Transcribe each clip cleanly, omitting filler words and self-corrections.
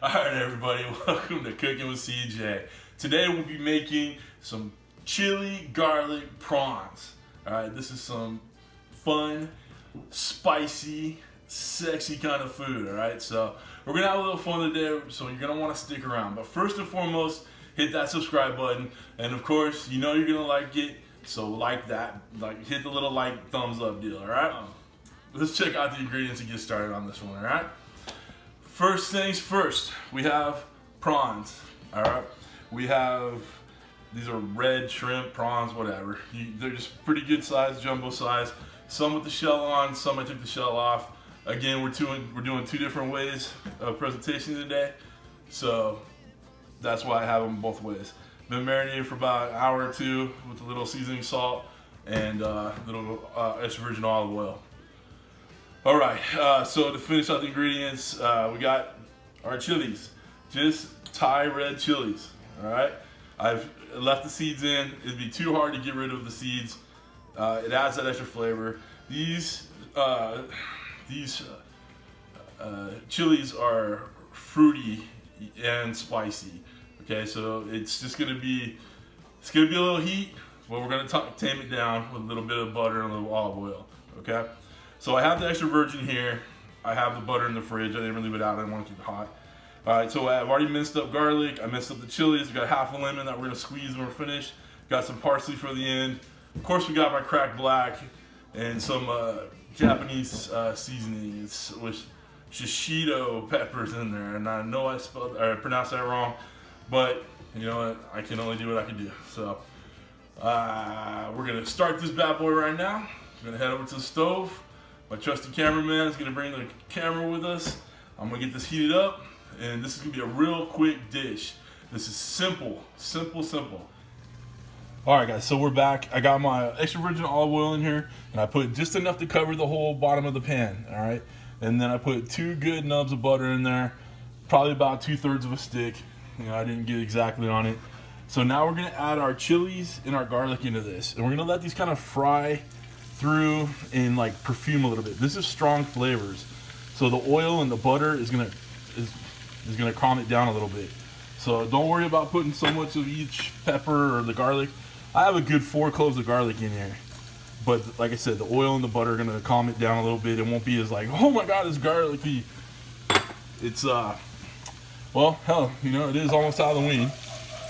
Alright everybody, welcome to Cooking with CJ. Today we'll be making some chili garlic prawns. Alright, this is some fun, spicy, sexy kind of food, alright? So we're going to have a little fun today, so you're going to want to stick around. But first and foremost, hit that subscribe button. And of course, you know you're going to like it, so like that. Hit the little thumbs up deal, alright? Let's check out the ingredients and get started on this one, alright? First things first, we have prawns, all right? These are red shrimp, prawns, whatever. They're just pretty good size, jumbo size. Some with the shell on, some I took the shell off. Again, we're doing two different ways of presentation today, so that's why I have them both ways. Been marinated for about an hour or two with a little seasoning salt and little extra virgin olive oil. All right, so to finish out the ingredients, we got our chilies, just Thai red chilies, all right? I've left the seeds in. It'd be too hard to get rid of the seeds. It adds that extra flavor. These chilies are fruity and spicy, okay? So it's just gonna be, a little heat, but we're gonna tame it down with a little bit of butter and a little olive oil, okay? So I have the extra virgin here. I have the butter in the fridge. I didn't leave it out. I didn't want to keep it hot. All right, so I've already minced up garlic. I minced up the chilies. We got half a lemon that we're gonna squeeze when we're finished. Got some parsley for the end. Of course, we got my cracked black and some Japanese seasoning. It's with shishito peppers in there, and I know I pronounced that wrong, but you know what? I can only do what I can do. So we're gonna start this bad boy right now. We're gonna head over to the stove. My trusty cameraman is gonna bring the camera with us. I'm gonna get this heated up, and this is gonna be a real quick dish. This is simple, simple, simple. All right, guys, so we're back. I got my extra virgin olive oil in here, and I put just enough to cover the whole bottom of the pan, all right? And then I put 2 good nubs of butter in there, probably about 2/3 of a stick. You know, I didn't get exactly on it. So now we're gonna add our chilies and our garlic into this, and we're gonna let these kind of fry through and perfume a little bit. This is strong flavors, so the oil and the butter is gonna calm it down a little bit. So don't worry about putting so much of each pepper or the garlic. I have a good 4 cloves of garlic in here, but like I said, the oil and the butter are gonna calm it down a little bit. It won't be as oh my god, it's garlicky. It's well, hell, you know, it is almost Halloween,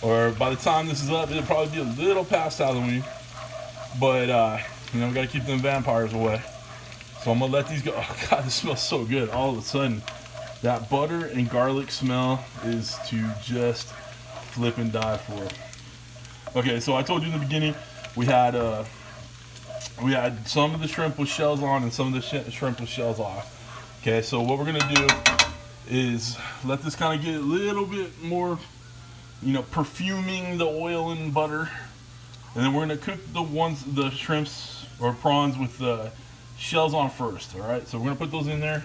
or by the time this is up, it'll probably be a little past Halloween, but you know, we gotta keep them vampires away. So I'm gonna let these go. Oh god, this smells so good. All of a sudden, that butter and garlic smell is to just flip and die for. Okay, so I told you in the beginning, we had some of the shrimp with shells on and some of the shrimp with shells off. Okay, so what we're gonna do is let this kind of get a little bit more, you know, perfuming the oil and butter. And then we're gonna cook the shrimps or prawns with the shells on first, all right? So we're gonna put those in there.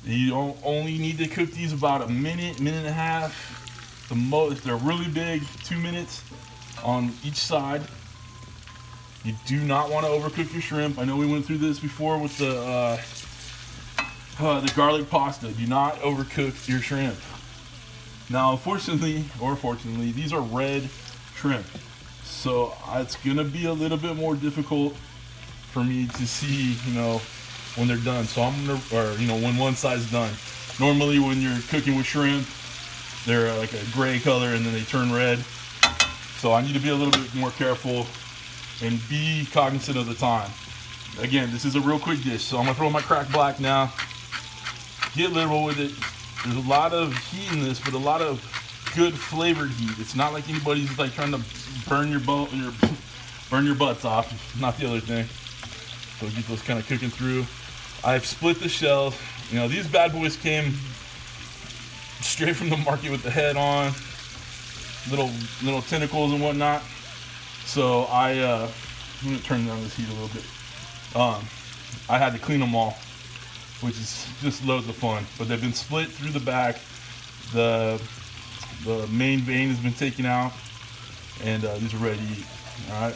You only need to cook these about a minute, minute and a half. The most, if they're really big, 2 minutes on each side. You do not want to overcook your shrimp. I know we went through this before with the garlic pasta. Do not overcook your shrimp. Now, unfortunately, or fortunately, these are red shrimp, so it's gonna be a little bit more difficult for me to see, you know, when they're done. So I'm gonna, or you know, when one side's done. Normally, when you're cooking with shrimp, they're like a gray color and then they turn red. So I need to be a little bit more careful and be cognizant of the time. Again, this is a real quick dish, so I'm gonna throw my cracked black now. Get liberal with it. There's a lot of heat in this, but a lot of good flavored heat. It's not like anybody's trying to burn your butts off. Not the other thing. So get those kind of cooking through. I've split the shells. You know, these bad boys came straight from the market with the head on, little tentacles and whatnot. So I'm gonna turn down this heat a little bit. I had to clean them all, which is just loads of fun. But they've been split through the back. The main vein has been taken out, and these are ready to eat. All right,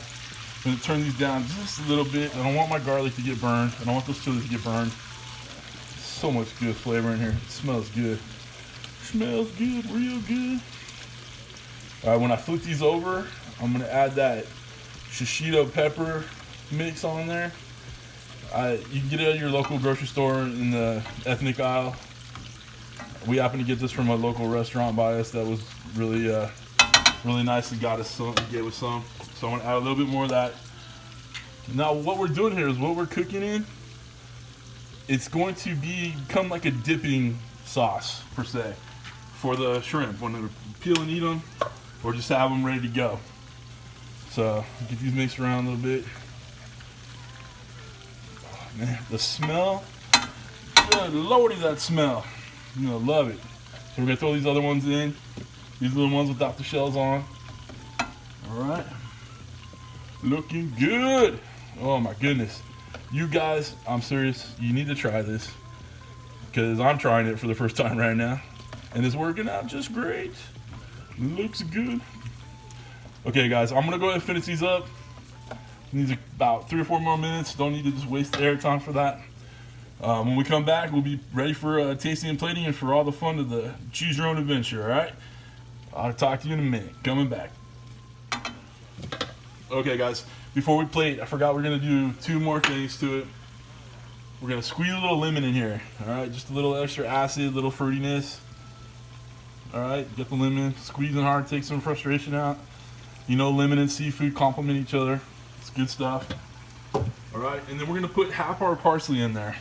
I'm gonna turn these down just a little bit. I don't want my garlic to get burned. I don't want those chilies to get burned. so much good flavor in here. It smells good. Smells good, real good. All right, when I flip these over, I'm gonna add that shishito pepper mix on there. You can get it at your local grocery store in the ethnic aisle. We happen to get this from a local restaurant by us that was really, really nice and got us some, gave us some. So I'm gonna add a little bit more of that. Now what we're doing here is what we're cooking in. It's going to become like a dipping sauce per se for the shrimp when they peel and eat them, or just have them ready to go. So get these mixed around a little bit. Oh, man, the smell, good lordy, that smell. You're gonna love it. So we're gonna throw these other ones in, these little ones without the shells on. All right, looking good. Oh my goodness. You guys, I'm serious, you need to try this because I'm trying it for the first time right now and it's working out just great. Looks good. Okay guys, I'm gonna go ahead and finish these up. Needs about 3 or 4 more minutes. Don't need to just waste the air time for that. When we come back, we'll be ready for tasting and plating and for all the fun of the choose your own adventure, all right? I'll talk to you in a minute. Coming back. Okay guys, before we plate, I forgot we're gonna do 2 more things to it. We're gonna squeeze a little lemon in here, all right? Just a little extra acid, a little fruitiness. All right, get the lemon, squeezing hard, take some frustration out. You know, lemon and seafood complement each other. It's good stuff. All right, and then we're gonna put half our parsley in there.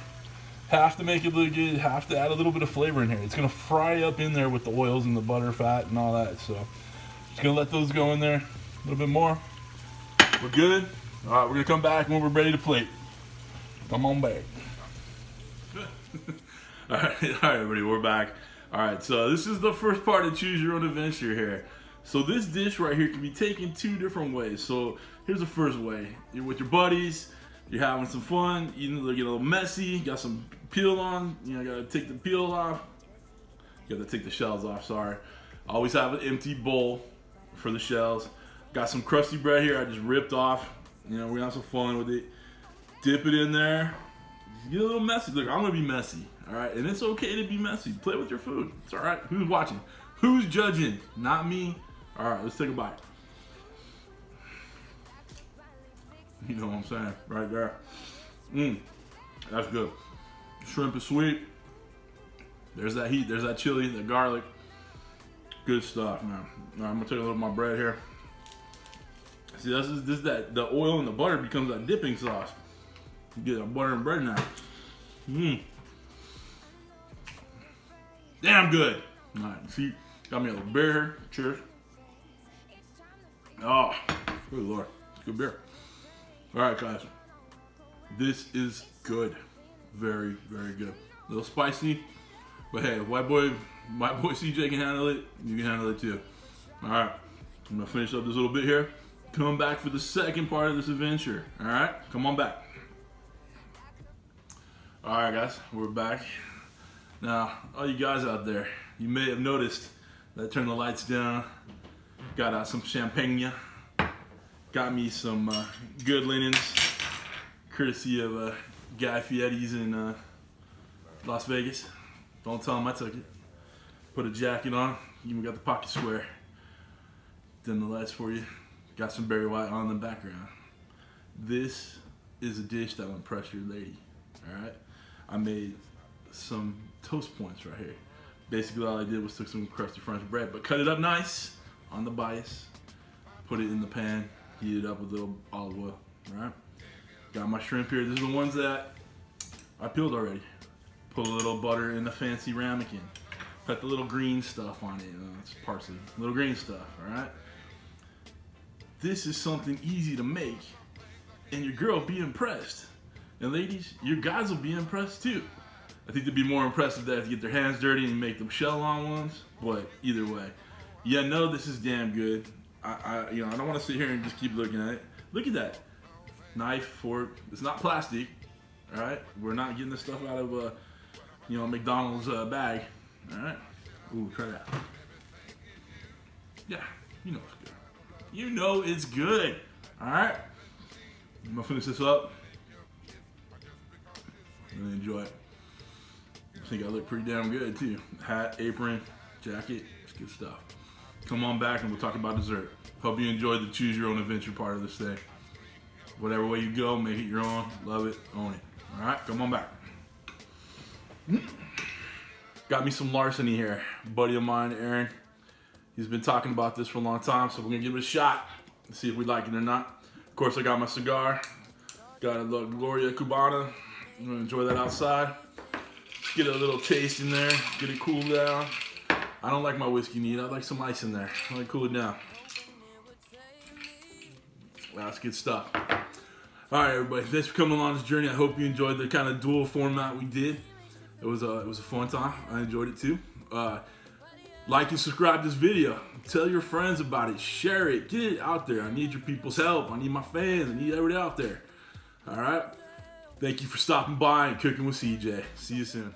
Half to make it look good, half to add a little bit of flavor in here. It's gonna fry up in there with the oils and the butter, fat, and all that. So just gonna let those go in there a little bit more. We're good. All right, we're gonna come back when we're ready to plate. Come on back. All right, everybody, we're back. All right, so this is the first part of Choose Your Own Adventure here. So this dish right here can be taken 2 different ways. So here's the first way. You're with your buddies, you're having some fun, you get a little messy, got some peel on, you know, gotta take the peel off. You gotta take the shells off, sorry. Always have an empty bowl for the shells. Got some crusty bread here I just ripped off. You know, we're gonna have some fun with it. Dip it in there. Get a little messy. Look, I'm gonna be messy, all right? And it's okay to be messy. Play with your food. It's all right. Who's watching? Who's judging? Not me. All right, let's take a bite. You know what I'm saying? Right there. That's good. Shrimp is sweet. There's that heat. There's that chili, the garlic. Good stuff, man. All right, I'm gonna take a little of my bread here. See, this is that the oil and the butter becomes that dipping sauce. You get that butter and bread now. Damn good. All right, see, got me a little beer here. Cheers. Oh, good Lord, it's good beer. All right, guys, this is good. Very, very good. A little spicy, but hey, if my boy CJ can handle it, you can handle it too. All right, I'm gonna finish up this little bit here. Come back for the second part of this adventure. All right, come on back. All right, guys, we're back. Now, all you guys out there, you may have noticed that I turned the lights down, got out some champagne, got me some good linens, courtesy of Guy Fieri's in Las Vegas. Don't tell him I took it. Put a jacket on, even got the pocket square. Dim the lights for you. Got some Barry White on in the background. This is a dish that will impress your lady, all right? I made some toast points right here. Basically all I did was took some crusty French bread, but cut it up nice on the bias, put it in the pan, heat it up with a little olive oil, all right? Got my shrimp here. These are the ones that I peeled already. Put a little butter in the fancy ramekin. Put the little green stuff on it, it's parsley, little green stuff, all right? This is something easy to make, and your girl will be impressed. And ladies, your guys will be impressed too. I think they'd be more impressed if they have to get their hands dirty and make them shell-on ones, but either way. Yeah, no, this is damn good. I don't want to sit here and just keep looking at it. Look at that. Knife, fork. It's not plastic, all right? We're not getting this stuff out of a, McDonald's bag, all right? Ooh, try that. Yeah, you know it's good. You know it's good, all right? I'm gonna finish this up. Really enjoy it. think I look pretty damn good too. Hat, apron, jacket, it's good stuff. Come on back and we'll talk about dessert. Hope you enjoyed the choose your own adventure part of this day. Whatever way you go, make it your own. Love it, own it. All right, come on back. Got me some larceny here. A buddy of mine, Aaron, he's been talking about this for a long time, so we're gonna give it a shot and see if we like it or not. Of course, I got my cigar. Got a little Gloria Cubana. I'm gonna enjoy that outside. Get a little taste in there, get it cooled down. I don't like my whiskey neat. I like some ice in there. I like to cool it down. That's good stuff. All right, everybody. Thanks for coming along this journey. I hope you enjoyed the kind of dual format we did. It was a fun time. I enjoyed it too. Like and subscribe to this video. Tell your friends about it. Share it. Get it out there. I need your people's help. I need my fans. I need everybody out there. All right. Thank you for stopping by and cooking with CJ. See you soon.